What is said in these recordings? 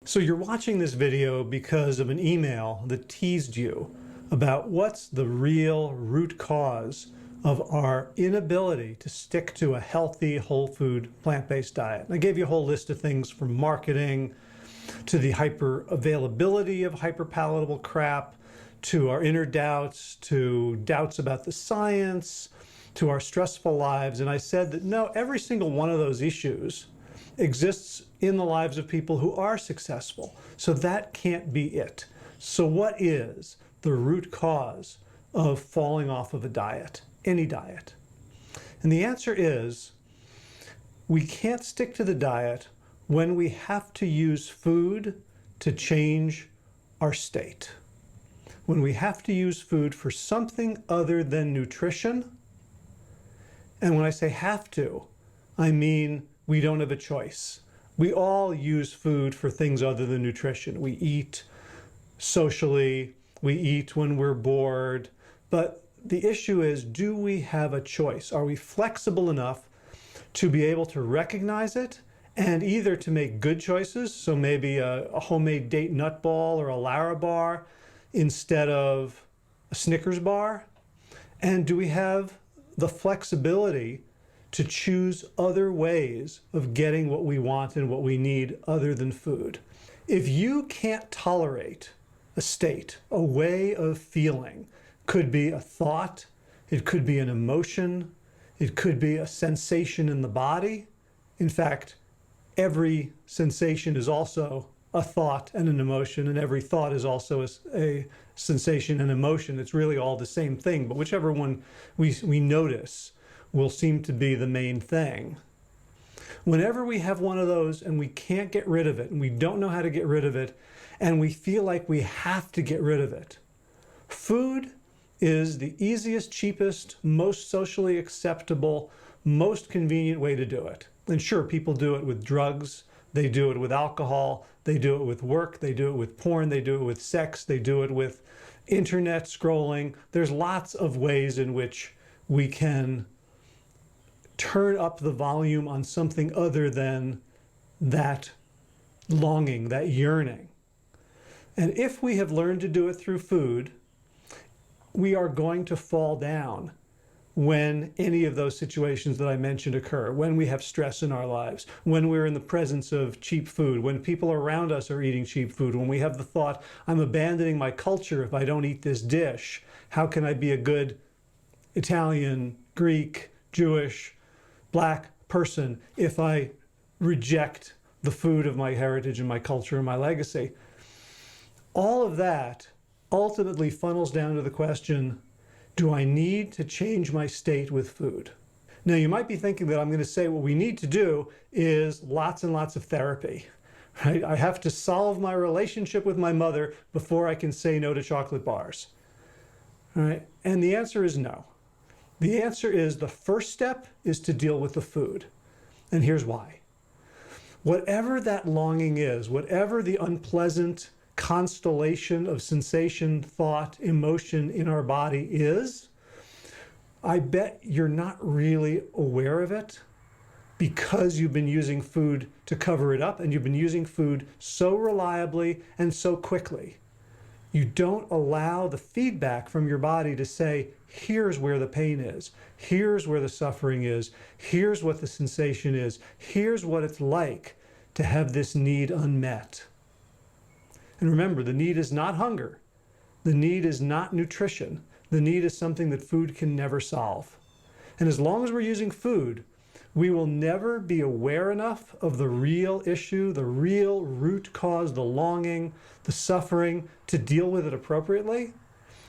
So you're watching this video because of an email that teased you about what's the real root cause of our inability to stick to a healthy, whole food, plant-based diet. And I gave you a whole list of things from marketing to the hyper availability of hyper-palatable crap, to our inner doubts, to doubts about the science, to our stressful lives. And I said that no, every single one of those issues exists in the lives of people who are successful. So that can't be it. So what is the root cause of falling off of a diet, any diet? And the answer is we can't stick to the diet when we have to use food to change our state. When we have to use food for something other than nutrition. And when I say have to, I mean we don't have a choice. We all use food for things other than nutrition. We eat socially, we eat when we're bored, but the issue is, do we have a choice? Are we flexible enough to be able to recognize it and either to make good choices, so maybe a homemade date nut ball or a Lara bar instead of a Snickers bar? And do we have the flexibility to choose other ways of getting what we want and what we need other than food? If you can't tolerate a state, a way of feeling, could be a thought, it could be an emotion, it could be a sensation in the body. In fact, every sensation is also a thought and an emotion, and every thought is also a sensation and emotion. It's really all the same thing, but whichever one we notice will seem to be the main thing. Whenever we have one of those and we can't get rid of it, and we don't know how to get rid of it, and we feel like we have to get rid of it, food is the easiest, cheapest, most socially acceptable, most convenient way to do it. And sure, people do it with drugs, they do it with alcohol, they do it with work, they do it with porn, they do it with sex, they do it with internet scrolling. There's lots of ways in which we can turn up the volume on something other than that longing, that yearning. And if we have learned to do it through food, we are going to fall down when any of those situations that I mentioned occur, when we have stress in our lives, when we're in the presence of cheap food, when people around us are eating cheap food, when we have the thought, I'm abandoning my culture if I don't eat this dish. How can I be a good Italian, Greek, Jewish, Black person if I reject the food of my heritage and my culture and my legacy? All of that ultimately funnels down to the question, do I need to change my state with food? Now, you might be thinking that I'm going to say what we need to do is lots and lots of therapy, right? I have to solve my relationship with my mother before I can say no to chocolate bars, right? And the answer is no. The answer is the first step is to deal with the food. And here's why. Whatever that longing is, whatever the unpleasant constellation of sensation, thought, emotion in our body is, I bet you're not really aware of it because you've been using food to cover it up, and you've been using food so reliably and so quickly. You don't allow the feedback from your body to say, here's where the pain is, here's where the suffering is, here's what the sensation is, here's what it's like to have this need unmet. And remember, the need is not hunger. The need is not nutrition. The need is something that food can never solve. And as long as we're using food, we will never be aware enough of the real issue, the real root cause, the longing, the suffering, to deal with it appropriately.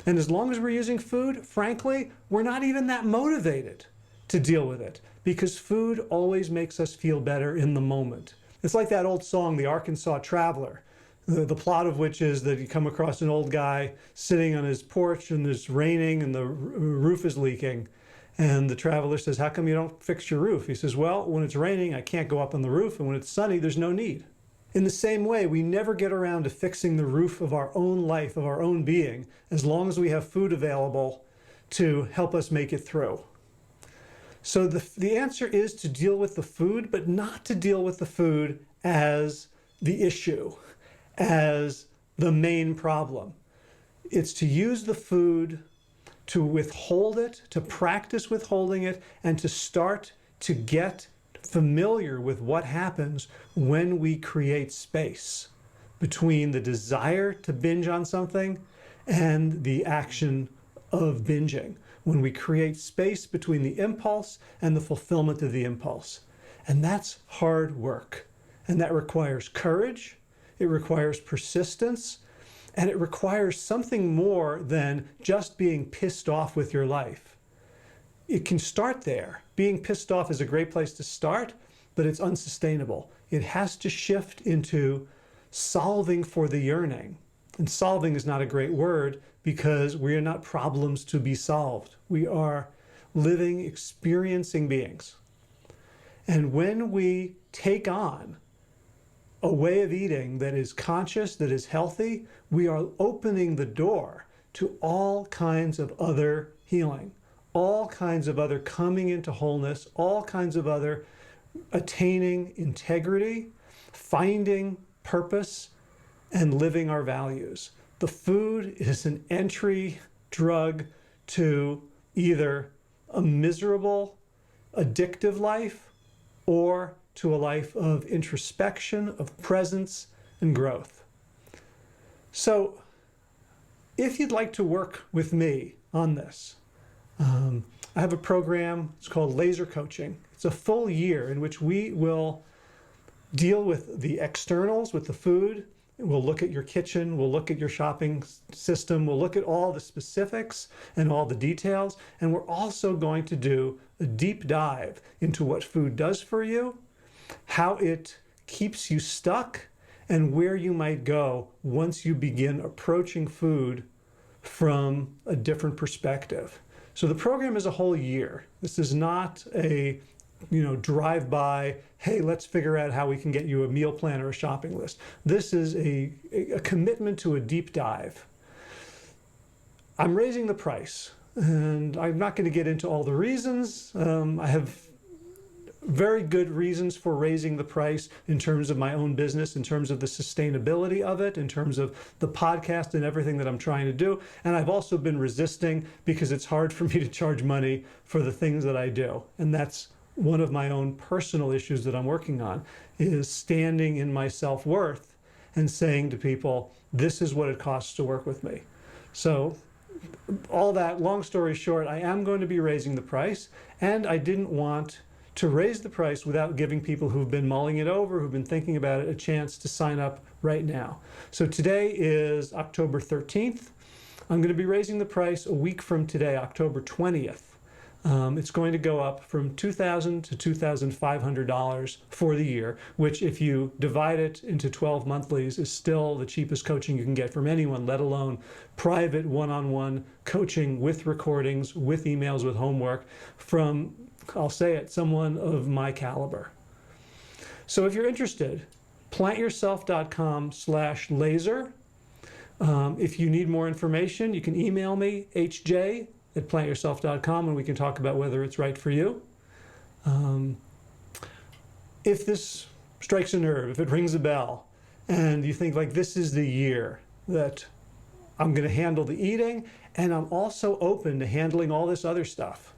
And as long as we're using food, frankly, we're not even that motivated to deal with it, because food always makes us feel better in the moment. It's like that old song, The Arkansas Traveler. The plot of which is that you come across an old guy sitting on his porch and it's raining and the roof is leaking. And the traveler says, how come you don't fix your roof? He says, well, when it's raining, I can't go up on the roof. And when it's sunny, there's no need. In the same way, we never get around to fixing the roof of our own life, of our own being, as long as we have food available to help us make it through. So the answer is to deal with the food, but not to deal with the food as the issue, as the main problem. It's to use the food to withhold it, to practice withholding it, and to start to get familiar with what happens when we create space between the desire to binge on something and the action of binging. When we create space between the impulse and the fulfillment of the impulse. And that's hard work. And that requires courage, it requires persistence, and it requires something more than just being pissed off with your life. It can start there. Being pissed off is a great place to start, but it's unsustainable. It has to shift into solving for the yearning. And solving is not a great word because we are not problems to be solved. We are living, experiencing beings. And when we take on a way of eating that is conscious, that is healthy, we are opening the door to all kinds of other healing, all kinds of other coming into wholeness, all kinds of other attaining integrity, finding purpose, and living our values. The food is an entry drug to either a miserable, addictive life or to a life of introspection, of presence, and growth. So if you'd like to work with me on this, I have a program, it's called Laser Coaching. It's a full year in which we will deal with the externals, with the food. We'll look at your kitchen, we'll look at your shopping system, we'll look at all the specifics and all the details, and we're also going to do a deep dive into what food does for you, how it keeps you stuck, and where you might go once you begin approaching food from a different perspective. So the program is a whole year. This is not a drive-by, hey, let's figure out how we can get you a meal plan or a shopping list. This is a commitment to a deep dive. I'm raising the price, and I'm not going to get into all the reasons. I have very good reasons for raising the price in terms of my own business, in terms of the sustainability of it, in terms of the podcast and everything that I'm trying to do. And I've also been resisting because it's hard for me to charge money for the things that I do. And that's one of my own personal issues that I'm working on, is standing in my self-worth and saying to people, this is what it costs to work with me. So all that, long story short, I am going to be raising the price, and I didn't want to raise the price without giving people who've been mulling it over, who've been thinking about it, a chance to sign up right now. So today is October 13th. I'm going to be raising the price a week from today, October 20th. It's going to go up from $2,000 to $2,500 for the year, which if you divide it into 12 monthlies is still the cheapest coaching you can get from anyone, let alone private one-on-one coaching with recordings, with emails, with homework from, I'll say it, someone of my caliber. So if you're interested, plantyourself.com/laser. If you need more information, you can email me, hj@plantyourself.com, and we can talk about whether it's right for you. If this strikes a nerve, if it rings a bell, and you think like this is the year that I'm going to handle the eating, and I'm also open to handling all this other stuff,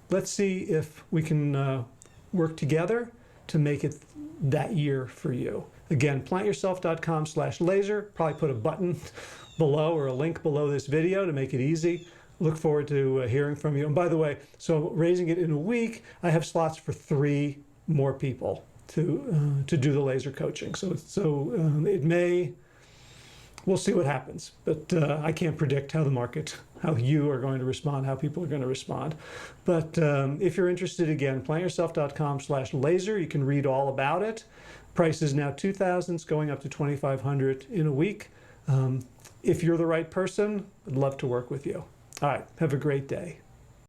let's see if we can work together to make it that year for you. Again, plantyourself.com/laser. Probably put a button below or a link below this video to make it easy. Look forward to hearing from you. And by the way, so raising it in a week, I have slots for 3 more people to do the laser coaching. So it may, we'll see what happens. But I can't predict how the market, how you are going to respond, how people are going to respond. But if you're interested, again, plantyourself.com/laser. You can read all about it. Price is now $2,000. It's going up to $2,500 in a week. If you're the right person, I'd love to work with you. All right, have a great day.